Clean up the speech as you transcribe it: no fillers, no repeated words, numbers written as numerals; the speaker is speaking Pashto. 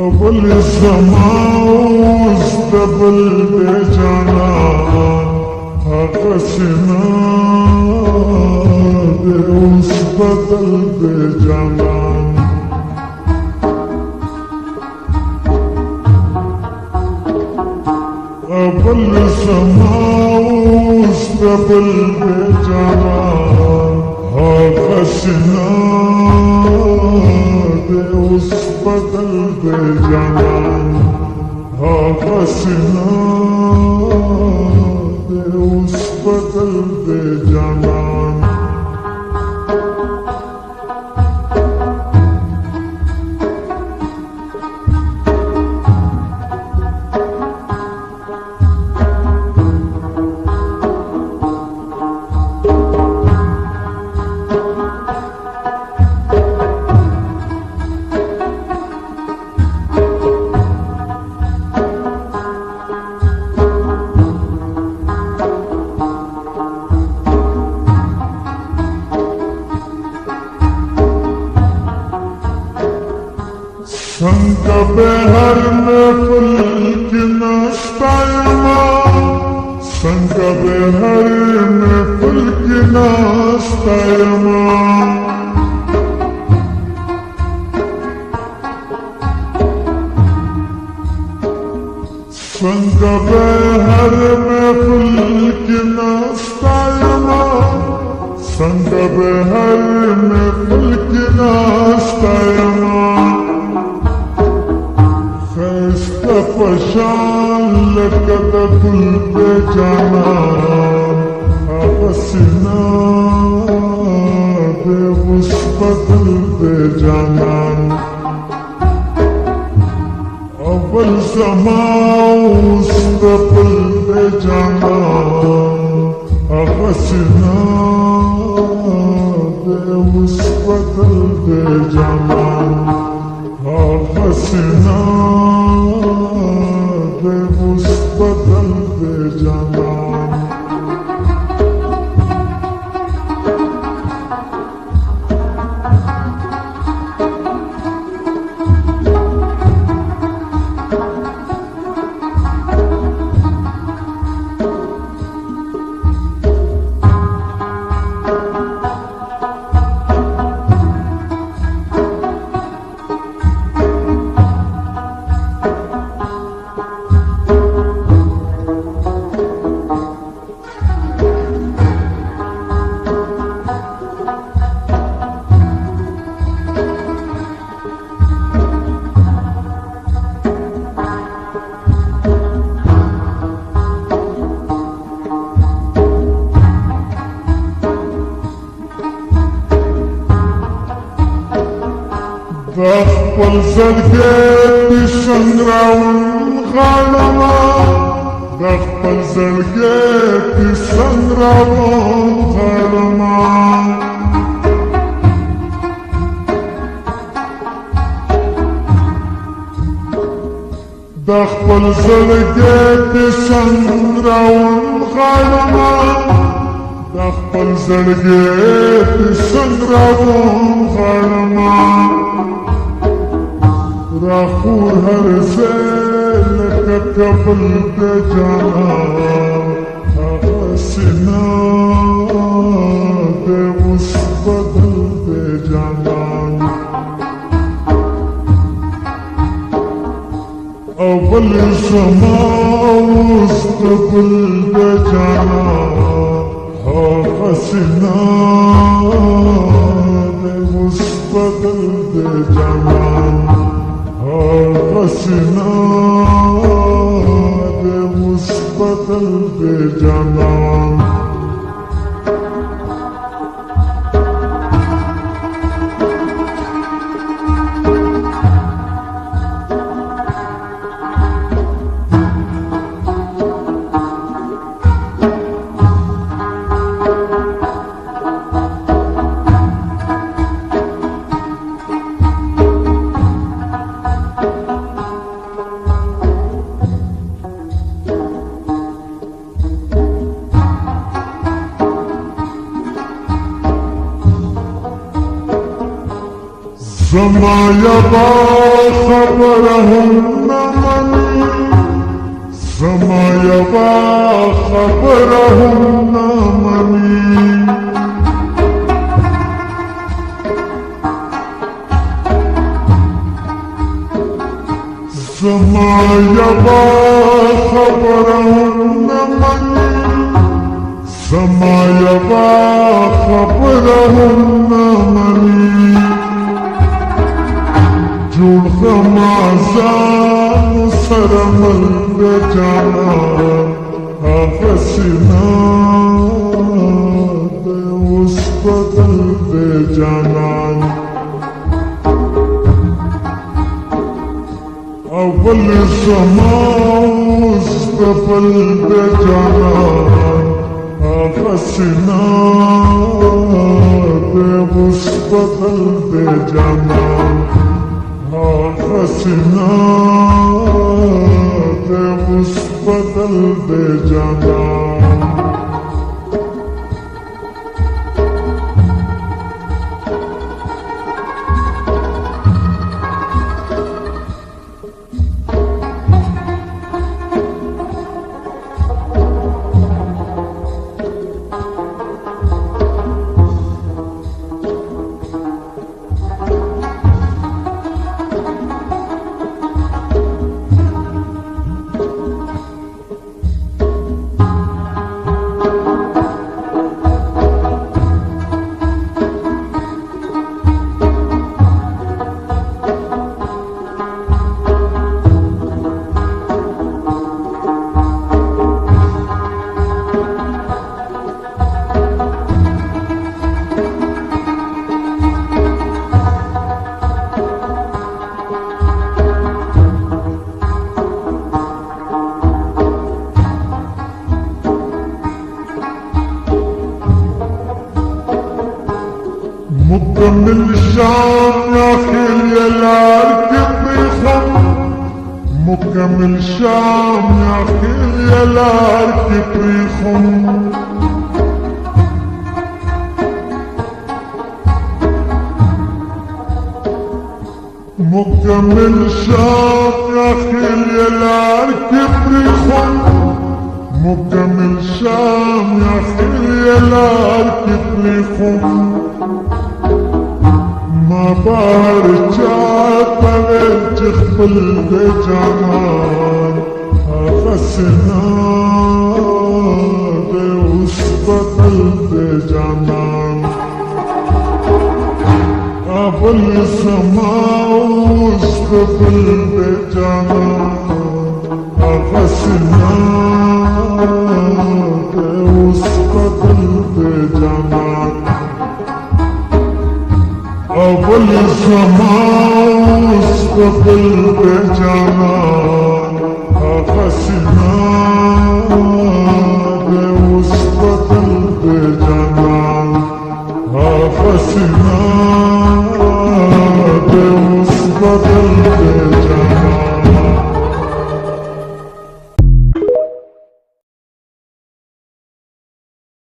اول الزمان دبل بجانا هغسنا اوس بدل بجانا اول الزمان دبل بجانا هغسنا اوس بدل بجانا هغسنا اوس بدل بجانا संग बेहर में फुल की नाश्तायमा संग बेहर में फुल की नाश्तायमा संग बेहर में फुल की नाश्तायमा संग बेहर में फुल की नाश्तायमा पशान लकत गुल पे जाना हसीना बेबुस बदल पे जाना अव्वल समाउस बदल पे जाना हसीना बेबुस बदल पे जाना हसीना बेबुस बदल पे जाना دخل زلقيتي سنراون غالما دخل زلقيتي سنراون غالما دخل زلقيتي سنراون غالما دخل زلقيتي سنراون غالما راخور هر زیل کا قبل دے جانا حسنا دے اس بدل دے جانا اول زمان قبل دے جانا حسنا دے اس بدل دے جانا हसीना दे उस बदल दे जाना سمايبا خبرهم نمني سمايبا خبرهم نمني سمايبا خبرهم نمني سمايبا خبرهم نمني جوړ خمازان سره مل د جانان هغه سینا د اوس بدل د جانان اول زما اوس د بل د جانان هغه سینا د اوس بدل د جانان حسنا دے اس بدل دے جانا مكمل شام يا خيل الاركب بيخم مكمل شام يا خيل الاركب بيخم مكمل شام يا خيل الاركب بيخم مكمل شام يا خيل الاركب بيخم ما بارجعت بغيت خبل بجانان أغسنا بوسط البجانان أبو السماء وسط البجانان أغسنا بوسط البجانان أول السماء وسط البجانان أغسنا